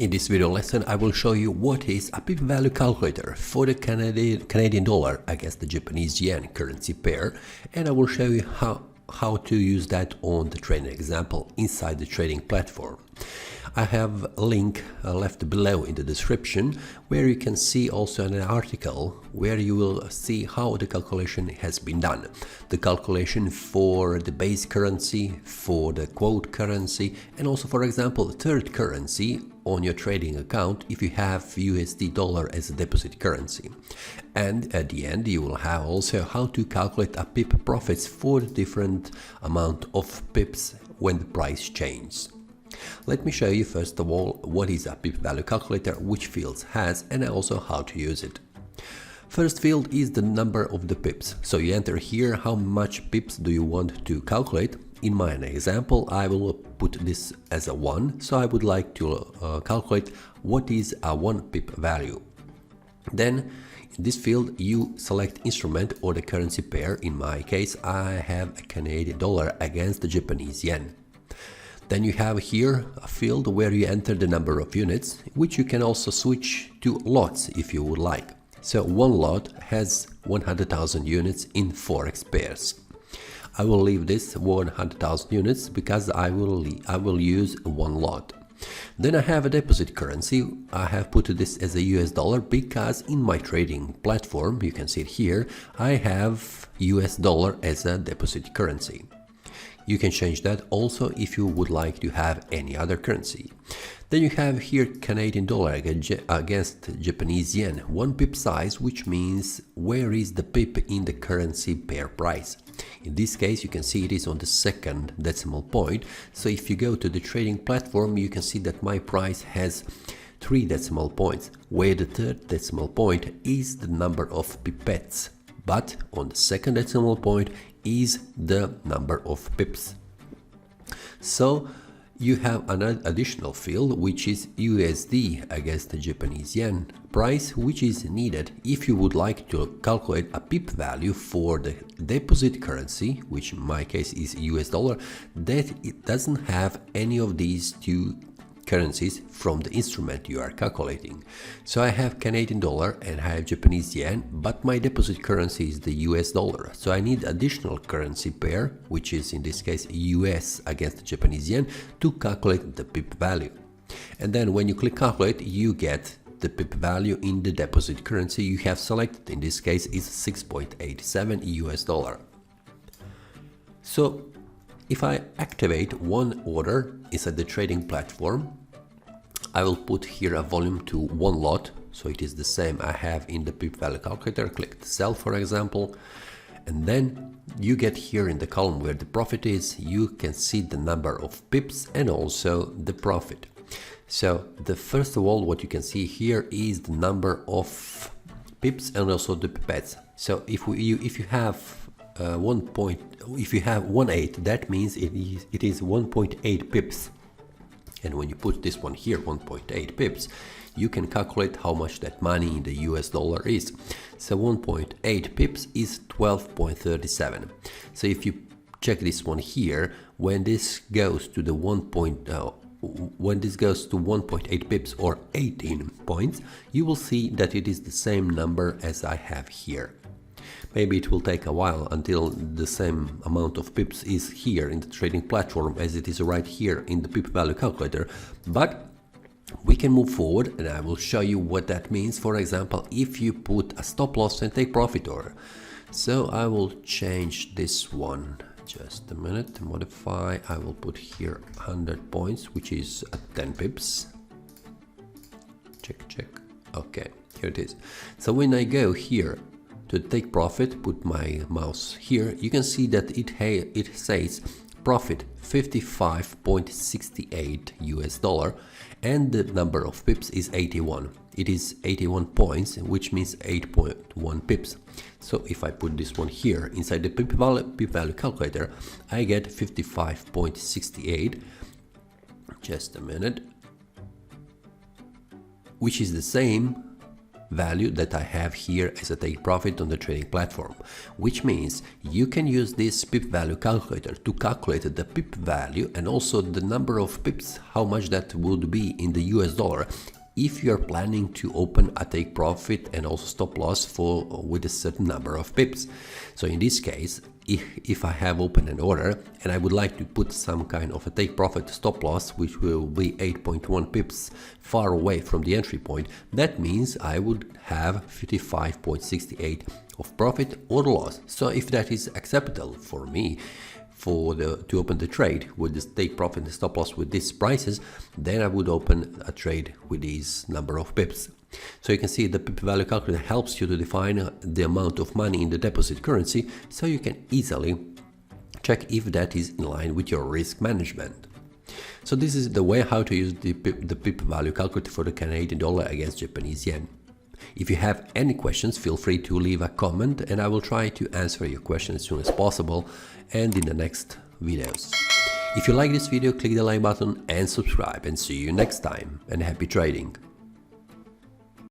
In this video lesson, I will show you what is a Pip value calculator for the Canadian dollar against the Japanese yen currency pair, and I will show you how to use that on the trading example inside the trading platform. I have a link left below in the description where you can see also an article where you will see how the calculation has been done. The calculation for the base currency, for the quote currency, and also, for example, the third currency on your trading account if you have USD dollar as a deposit currency. And at the end you will have also how to calculate a pip profits for the different amount of pips when the price changes. Let me show you first of all what is a pip value calculator, which fields has, and also how to use it. First field is the number of the pips. So you enter here how much pips do you want to calculate. In my example, I will put this as a 1, so I would like to calculate what is a 1 pip value. Then in this field you select instrument or the currency pair. In my case, I have a Canadian dollar against the Japanese yen. Then you have here a field where you enter the number of units, which you can also switch to lots if you would like. So one lot has 100,000 units in Forex pairs. I will leave this 100,000 units because I will use one lot. Then I have a deposit currency. I have put this as a US dollar because in my trading platform, you can see it here, I have US dollar as a deposit currency. You can change that also if you would like to have any other currency. Then you have here Canadian dollar against Japanese yen, 1 pip size, which means where is the pip in the currency pair price. In this case, you can see it is on the second decimal point. So if you go to the trading platform, you can see that my price has 3 decimal points, where the third decimal point is the number of pipettes. But on the second decimal point is the number of pips. So you have an additional field which is USD against the Japanese yen price, which is needed if you would like to calculate a pip value for the deposit currency, which in my case is US dollar, that it doesn't have any of these two currencies from the instrument you are calculating. So I have Canadian dollar and I have Japanese yen, but my deposit currency is the US dollar. So I need additional currency pair, which is in this case US against the Japanese yen, to calculate the pip value. And then when you click calculate, you get the pip value in the deposit currency you have selected. In this case is 6.87 US dollar. So if I activate one order inside the trading platform, I will put here a volume to one lot, so it is the same I have in the pip value calculator. Click the sell, for example, and then you get here in the column where the profit is, you can see the number of pips and also the profit. So first of all, what you can see here is the number of pips and also the pipettes. So if you have 1.8, that means it is 1.8 pips. And when you put this one here, 1.8 pips, you can calculate how much that money in the US dollar is. So 1.8 pips is 12.37. So if you check this one here, when this goes to the 1.8 pips or 18 points, you will see that it is the same number as I have here. Maybe it will take a while until the same amount of pips is here in the trading platform as it is right here in the pip value calculator, but we can move forward and I will show you what that means. For example, if you put a stop loss and take profit order. So I will change this one, just a minute, modify, I will put here 100 points, which is 10 pips. Check, okay, here it is. So when I go here to take profit, put my mouse here, you can see that it says profit 55.68 US dollar and the number of pips is 81. It is 81 points, which means 8.1 pips. So if I put this one here inside the pip value calculator, I get 55.68. Just a minute, which is the same value that I have here as a take profit on the trading platform, which means you can use this pip value calculator to calculate the pip value and also the number of pips, how much that would be in the US dollar if you're planning to open a take profit and also stop loss for with a certain number of pips. So in this case, if I have opened an order and I would like to put some kind of a take profit stop loss, which will be 8.1 pips far away from the entry point, that means I would have 55.68 of profit or loss. So if that is acceptable for me to open the trade with this take profit and stop loss with these prices, then I would open a trade with these number of pips. So you can see the pip value calculator helps you to define the amount of money in the deposit currency, so you can easily check if that is in line with your risk management. So this is the way how to use the pip value calculator for the Canadian dollar against Japanese yen. If you have any questions, feel free to leave a comment and I will try to answer your questions as soon as possible and in the next videos. If you like this video, click the like button and subscribe, and see you next time, and happy trading!